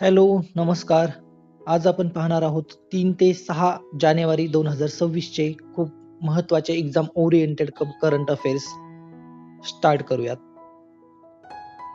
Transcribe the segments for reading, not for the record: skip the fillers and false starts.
Hello, नमस्कार. आज आपण पाहणार आहोत 3 ते 6 जानेवारी 2026 चे खूप महत्त्वाचे exam oriented current affairs start करूयात.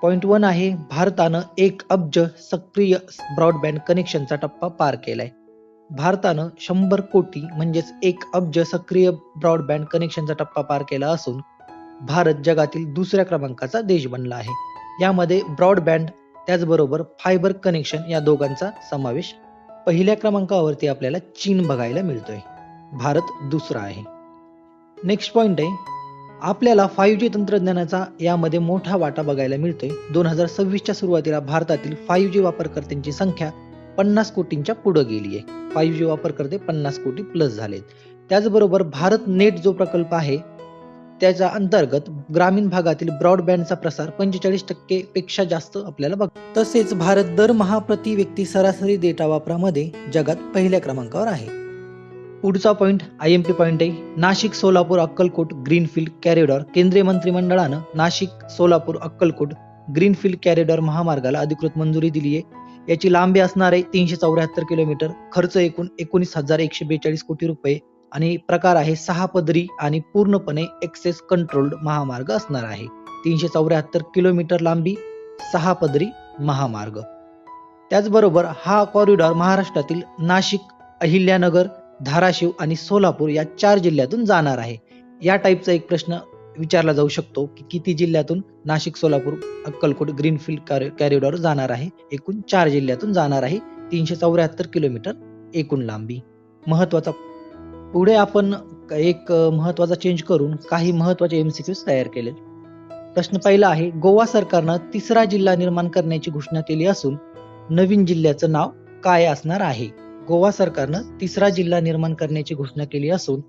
पॉइंट 1 आहे भारतानं 1 अब्ज सक्रिय ब्रॉडबँड कनेक्शनचा टप्पा पार केलाय. भारतानं 100 कोटी म्हणजेच 1 अब्ज सक्रिय ब्रॉडबँड कनेक्शनचा टप्पा पार केला असून भारत जगातील दुसऱ्या क्रमांकाचा देश बनला आहे. यामध्ये ब्रॉडबँड त्याचबरोबर फायबर कनेक्शन या दोघांचा समावेश. पहिल्या क्रमांकावरती आपल्याला चीन बघायला मिळतोय. भारत दुसरा आहे. नेक्स्ट पॉइंट आहे आपल्याला 5G तंत्रज्ञानाचा यामध्ये मोठा वाटा बघायला मिळतोय. 2026 च्या सुरुवातीला भारतातील 5G वापरकर्त्यांची संख्या 50 कोटींच्या पुढे गेली आहे. 5G वापरकर्ते 50 कोटी प्लस झालेत. त्याचबरोबर भारत नेट जो प्रकल्प आहे त्याच्या अंतर्गत ग्रामीण भागातील ब्रॉडबँडचा प्रसार 45% पेक्षा जास्त आपल्याला तसेच भारत दरमहा प्रति व्यक्ती सरासरी डेटा वापरामध्ये जगात पहिल्या क्रमांकावर आहे. पुढचा पॉइंट IMP पॉइंट आहे नाशिक सोलापूर अक्कलकोट ग्रीनफील्ड कॉरिडॉर. केंद्रीय मंत्रिमंडळानं नाशिक सोलापूर अक्कलकोट ग्रीनफील्ड कॉरिडॉर महामार्गाला अधिकृत मंजुरी दिली आहे. याची लांबी असणार आहे 374 किलोमीटर. खर्च एकूण 19,142 कोटी रुपये आणि प्रकार आहे 6 पदरी आणि पूर्णपणे एक्सेस कंट्रोल्ड महामार्ग असणार आहे. 374 किलोमीटर लांबी, 6 पदरी महामार्ग. त्याचबरोबर हा कॉरिडॉर महाराष्ट्रातील नाशिक, अहिल्यानगर, धाराशिव आणि सोलापूर या 4 जिल्ह्यातून जाणार आहे. या टाईपचा एक प्रश्न विचारला जाऊ शकतो की किती जिल्ह्यातून नाशिक, सोलापूर, अक्कलकोट ग्रीनफील्ड कॉरिडॉर जाणार आहे. एकूण 4 जिल्ह्यातून जाणार आहे. 374 किलोमीटर एकूण लांबी. महत्वाचा पुढे आपण एक महत्वाचा चेंज करून काही महत्वाचे MCQs तयार केले. प्रश्न पहिला आहे गोवा सरकारनं 3रा जिल्हा निर्माण करण्याची घोषणा केली असून नवीन जिल्ह्याचं नाव काय असणार आहे? गोवा सरकारनं 3रा जिल्हा निर्माण करण्याची घोषणा केली असून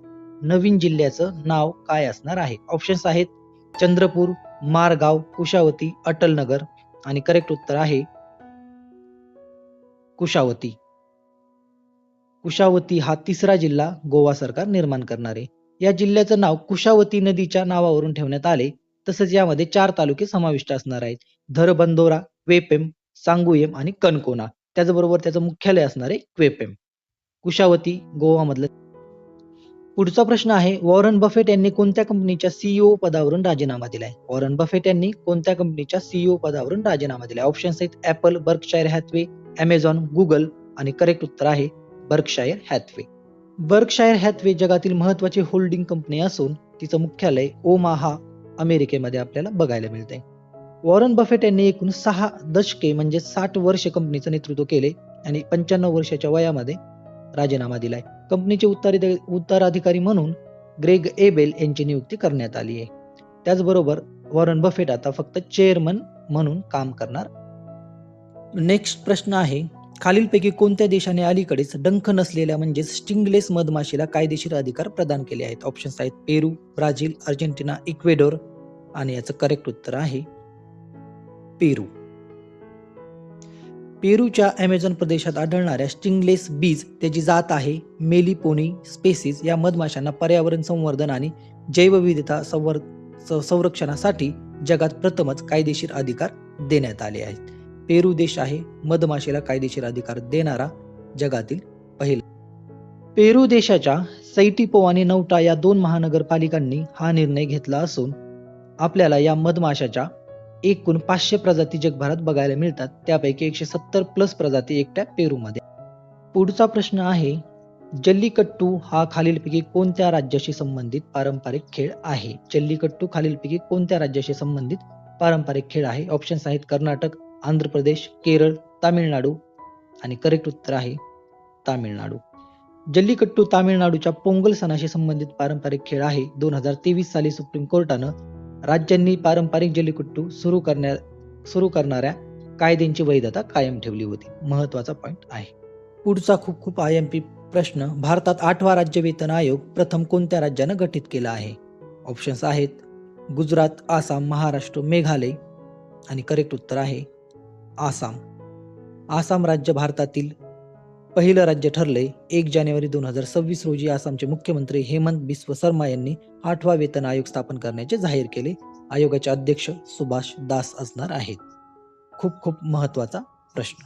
नवीन जिल्ह्याचं नाव काय असणार आहे? ऑप्शन्स आहेत चंद्रपूर, मारगाव, कुशावती, अटलनगर आणि करेक्ट उत्तर आहे कुशावती. कुशावती हा 3रा जिल्हा गोवा सरकार निर्माण करणार आहे. या जिल्ह्याचं नाव कुशावती नदीच्या नावावरून ठेवण्यात आले. तसंच यामध्ये 4 तालुके समाविष्ट असणार आहेत. धरबंदोरा, क्वेपेम, सांगुयेम आणि कनकोना. त्याचबरोबर त्याचं मुख्यालय असणार आहे क्वेपेम. कुशावती गोवा मधलं. पुढचा प्रश्न आहे वॉरन बफेट यांनी कोणत्या कंपनीच्या CEO पदावरून राजीनामा दिलाय? वॉरन बफेट यांनी कोणत्या कंपनीच्या CEO पदावरून राजीनामा दिलाय? ऑप्शन्स आहेत Apple, Berkshire Hathaway, Amazon, Google आणि करेक्ट उत्तर आहे बर्कशायर हॅथवे. बर्कशायर हॅथवे जगातील महत्त्वाची होल्डिंग कंपनी असून तिचं मुख्यालय ओमाहा अमेरिकेमध्ये आपल्याला बघायला मिळते. वॉरन बफेट यांनी एकूण 6 दशके म्हणजे 60 वर्ष कंपनीचं नेतृत्व केले आणि 95 वर्षाच्या वयामध्ये राजीनामा दिलाय. कंपनीचे उत्तराधिकारी म्हणून ग्रेग एबेल यांची नियुक्ती करण्यात आली आहे. त्याचबरोबर वॉरन बफेट आता फक्त चेअरमन म्हणून काम करणार. नेक्स्ट प्रश्न आहे खालीलपैकी कोणत्या देशाने अलीकडेच डंख नसलेल्या म्हणजेच स्टिंगलेस मधमाशीला कायदेशीर अधिकार प्रदान केले आहेत? ऑप्शन्स आहेत पेरू, ब्राझील, अर्जेंटिना, इक्वेडोर आणि याचं करेक्ट उत्तर आहे पेरू. पेरूच्या अमेझॉन प्रदेशात आढळणाऱ्या स्टिंगलेस बीज त्याची जात आहे मेलिपोनी स्पेसीज. या मधमाशांना पर्यावरण संवर्धन आणि जैवविविधता संरक्षणासाठी जगात प्रथमच कायदेशीर अधिकार देण्यात आले आहेत. पेरू देश आहे मधमाशीला कायदेशीर अधिकार देणारा जगातील पहिला. पेरू देशाच्या सैटिपो आणि नौटा या 2 महानगरपालिकांनी हा निर्णय घेतला असून आपल्याला या मधमाशाच्या एकूण 500 प्रजाती जगभरात बघायला मिळतात. त्यापैकी 170 प्लस प्रजाती एकट्या पेरूमध्ये. पुढचा प्रश्न आहे जल्लीकट्टू हा खालीलपैकी कोणत्या राज्याशी संबंधित पारंपरिक खेळ आहे? जल्लीकट्टू खालीलपैकी कोणत्या राज्याशी संबंधित पारंपरिक खेळ आहे? ऑप्शन्स आहेत कर्नाटक, आंध्र प्रदेश, केरळ, तामिळनाडू आणि करेक्ट उत्तर आहे तामिळनाडू. जल्लीकट्टू तामिळनाडूच्या पोंगल सणाशी संबंधित पारंपरिक खेळ आहे. 2023 साली सुप्रीम कोर्टानं राज्यांनी पारंपरिक जल्लीकट्टू सुरू करणाऱ्या कायद्यांची वैधता कायम ठेवली होती. महत्वाचा पॉइंट आहे. पुढचा खूप IMP प्रश्न भारतात 8वा राज्य वेतन आयोग प्रथम कोणत्या राज्यानं गठीत केला आहे? ऑप्शन्स आहेत गुजरात, आसाम, महाराष्ट्र, मेघालय आणि करेक्ट उत्तर आहे आसाम. आसाम राज्य भारतातील पहिलं राज्य ठरले. 1 जानेवारी 2026 रोजी आसामचे मुख्यमंत्री हेमंत बिस्व शर्मा यांनी 8वा वेतन आयोग स्थापन करण्याचे जाहीर केले. आयोगाचे अध्यक्ष सुभाष दास असणार आहेत. खूप महत्वाचा प्रश्न.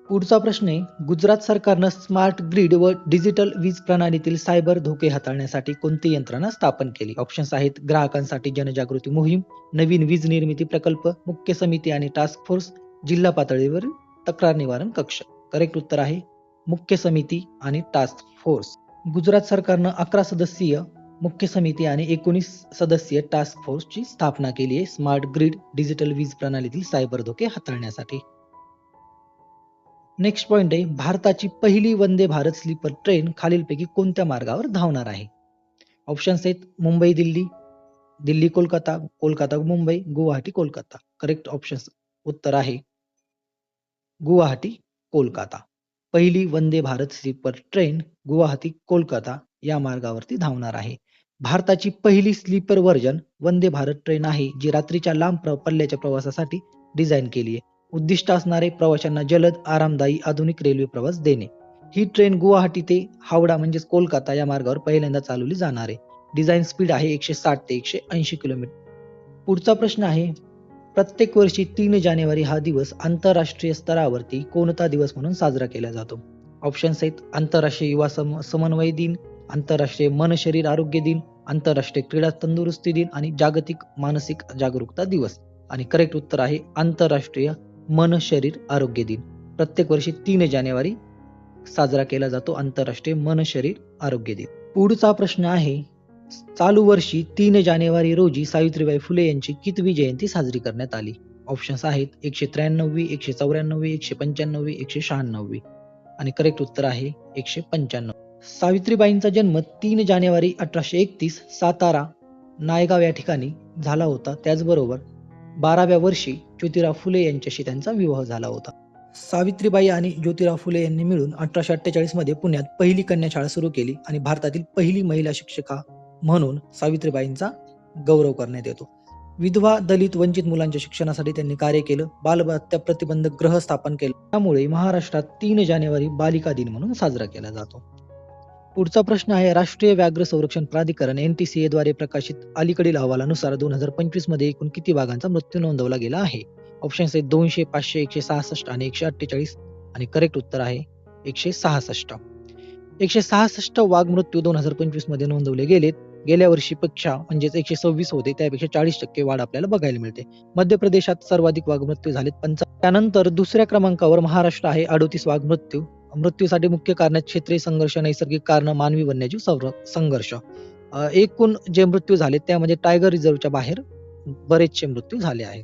पुढचा प्रश्न आहे, गुजरात सरकारनं स्मार्ट ग्रिड व डिजिटल वीज प्रणालीतील सायबर धोके हाताळण्यासाठी कोणती यंत्रणा स्थापन केली? ऑप्शन्स आहेत ग्राहकांसाठी जनजागृती मोहीम, नवीन वीज निर्मिती प्रकल्प, मुख्य समिती आणि टास्क फोर्स, जिल्हा पातळीवर तक्रार निवारण कक्ष. करेक्ट उत्तर आहे मुख्य समिती आणि टास्क फोर्स. गुजरात सरकारनं 11 सदस्यीय मुख्य समिती आणि 19 सदस्यीय टास्क फोर्सची स्थापना केली आहे स्मार्ट ग्रिड डिजिटल वीज प्रणालीतील सायबर धोके हाताळण्यासाठी. नेक्स्ट पॉइंट आहे, भारताची पहिली वंदे भारत स्लीपर ट्रेन खालीलपैकी कोणत्या मार्गावर धावणार आहे? ऑप्शन्स आहेत मुंबई दिल्ली, दिल्ली कोलकाता, कोलकाता मुंबई, गुवाहाटी कोलकाता. करेक्ट ऑप्शन्स उत्तर आहे गुवाहाटी कोलकाता. पहिली वंदे भारत स्लीपर ट्रेन गुवाहाटी कोलकाता या मार्गावरती धावणार आहे. भारताची पहिली sleeper version Vande Bharat train आहे जी रात्रीच्या लांब पल्ल्याच्या प्रवासासाठी डिझाईन केली आहे. उद्दिष्ट असणारे प्रवाशांना जलद, आरामदायी, आधुनिक रेल्वे प्रवास देणे. ही ट्रेन गुवाहाटी ते हावडा म्हणजेच कोलकाता या मार्गावर पहिल्यांदा चालवली जाणार आहे. डिझाईन स्पीड आहे 160 ते 180 किलोमीटर. पुढचा प्रश्न आहे, प्रत्येक वर्षी 3 जानेवारी हा दिवस आंतरराष्ट्रीय स्तरावरती कोणता दिवस म्हणून साजरा केला जातो? ऑप्शन्स आहेत आंतरराष्ट्रीय युवा समन्वय दिन, आंतरराष्ट्रीय मन शरीर आरोग्य दिन, आंतरराष्ट्रीय क्रीडा तंदुरुस्ती दिन आणि जागतिक मानसिक जागरूकता दिवस. आणि करेक्ट उत्तर आहे आंतरराष्ट्रीय मन शरीर आरोग्य दिन. प्रत्येक वर्षी 3 जानेवारी साजरा केला जातो आंतरराष्ट्रीय मन शरीर आरोग्य दिन. पुढचा प्रश्न आहे, चालू वर्षी 3 जानेवारी रोजी सावित्रीबाई फुले यांची कितवी जयंती साजरी करण्यात आली? ऑप्शन्स आहेत 193वी, 194वी, 195वी, 196वी. आणि करेक्ट उत्तर आहे 195. सावित्रीबाईंचा जन्म 3 जानेवारी 1831 सातारा नायगाव या ठिकाणी झाला होता. त्याचबरोबर 12व्या वर्षी ज्योतिराव फुले यांच्याशी त्यांचा विवाह झाला होता. सावित्रीबाई आणि ज्योतिराव फुले यांनी मिळून 1848 मध्ये पुण्यात पहिली कन्या शाळा सुरू केली आणि भारतातील पहिली महिला शिक्षिका म्हणून सावित्रीबाईंचा गौरव करण्यात येतो. विधवा, दलित, वंचित मुलांच्या शिक्षणासाठी त्यांनी कार्य केलं. बालहत्या प्रतिबंधक ग्रह स्थापन केले. त्यामुळे महाराष्ट्रात 3 जानेवारी बालिका दिन म्हणून साजरा केला जातो. पुढचा प्रश्न आहे, राष्ट्रीय व्याघ्र संरक्षण प्राधिकरण NTCA द्वारे प्रकाशित अलीकडील अहवालानुसार 2025 मध्ये एकूण किती वाघांचा मृत्यू नोंदवला गेला आहे? ऑप्शन्स आहेत 200, 500, 166 आणि 148. आणि करेक्ट उत्तर आहे 166. 166 वाघ मृत्यू 2025 मध्ये नोंदवले गेलेत. गेल्या वर्षीपेक्षा म्हणजेच 126 होते, त्यापेक्षा 40% वाढ आपल्याला बघायला मिळते. मध्य प्रदेशात सर्वाधिक वाघ मृत्यू झालेत 55. त्यानंतर दुसऱ्या क्रमांकावर महाराष्ट्र आहे 38 वाघ मृत्यू. मृत्यूसाठी मुख्य कारण क्षेत्रीय संघर्ष, नैसर्गिक कारण, मानवी वन्यजीव संघर्ष. एकूण जे मृत्यू झाले त्यामध्ये टायगर रिझर्वच्या बाहेर बरेचसे मृत्यू झाले आहेत.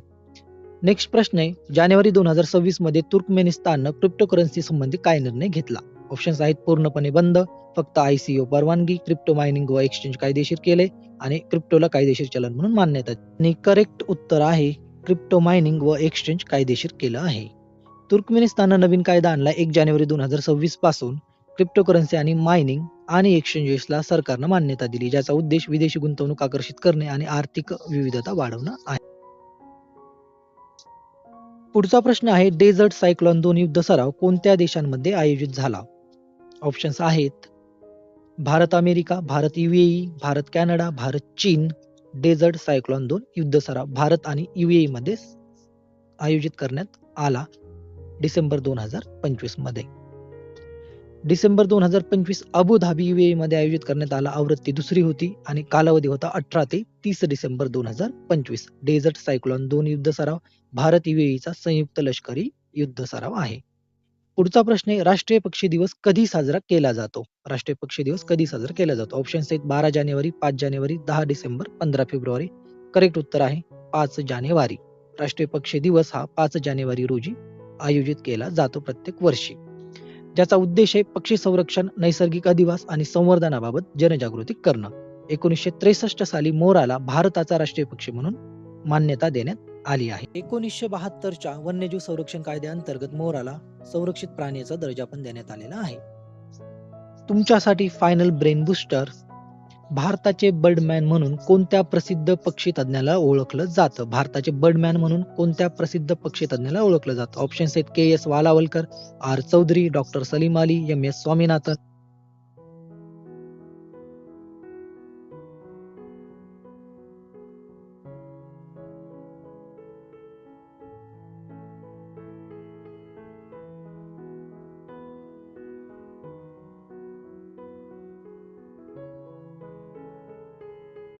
नेक्स्ट प्रश्न आहे, जानेवारी 2026 मध्ये तुर्कमेनिस्ताननं क्रिप्टोकरन्सी संबंधी काय निर्णय घेतला? ऑप्शन्स आहेत पूर्णपणे बंद, फक्त ICO परवानगी, क्रिप्टो मायनिंग व एक्सचेंज कायदेशीर केले आणि क्रिप्टोला कायदेशीर चलन म्हणून मान्यता. आणि करेक्ट उत्तर आहे क्रिप्टो मायनिंग व एक्सचेंज कायदेशीर केलं आहे. तुर्कमेनिस्ताननं नवीन कायदा आणला 1 जानेवारी 2026 पासून. क्रिप्टोकरन्सी आणि मायनिंग आणि एक्सचेंजेसला सरकारनं मान्यता दिली, ज्याचा उद्देश विदेशी गुंतवणूक आकर्षित करणे आणि आर्थिक विविधता वाढवणं आहे. पुढचा प्रश्न आहे, डेझर्ट सायक्लोन 2 युद्ध सराव कोणत्या देशांमध्ये आयोजित झाला? ऑप्शन्स आहेत Bharat America, Bharat UAE, Bharat Canada, भारत चीन. डेझर्ट सायक्लोन 2 युद्ध सराव भारत आणि UAE मध्ये आयोजित करण्यात आला डिसेंबर 2025 मध्ये. डिसेंबर 2025 अबू धाबी UAE मध्ये आयोजित करण्यात आला. आवृत्ती दुसरी होती आणि कालावधी होता 18 ते 30 डिसेंबर 2025. डेझर्ट सायक्लोन 2 युद्ध सराव भारत UAEचा संयुक्त लष्करी युद्ध सराव आहे. पुढचा प्रश्न आहे, राष्ट्रीय पक्षी दिवस कधी साजरा केला जातो? राष्ट्रीय पक्षी दिवस कधी साजरा केला जातो? ऑप्शन्स आहेत 12 जानेवारी, 5 जानेवारी, 10 डिसेंबर, 15 फेब्रुवारी. करेक्ट उत्तर आहे 5 जानेवारी. राष्ट्रीय पक्षी दिवस हा 5 जानेवारी रोजी आयोजित केला जातो प्रत्येक वर्षी, ज्याचा उद्देश आहे पक्षी संरक्षण, नैसर्गिक अधिवास आणि संवर्धनाबाबत जनजागृती करणं. 1963 साली मोराला भारताचा राष्ट्रीय पक्षी म्हणून मान्यता देण्यात आली आहे. 1972च्या वन्यजीव संरक्षण कायद्याअंतर्गत मोराला संरक्षित प्राण्याचा दर्जा पण देण्यात आलेला आहे. तुमच्यासाठी फायनल ब्रेन बूस्टर, भारताचे बर्डमॅन म्हणून कोणत्या प्रसिद्ध पक्षी तज्ञाला ओळखलं जातं? भारताचे बर्डमॅन म्हणून कोणत्या प्रसिद्ध पक्षी तज्ञाला ओळखलं जातं? ऑप्शन्स आहेत KS Walawalkar, R Chaudhary, doctor Salim Ali, MS Swaminathan.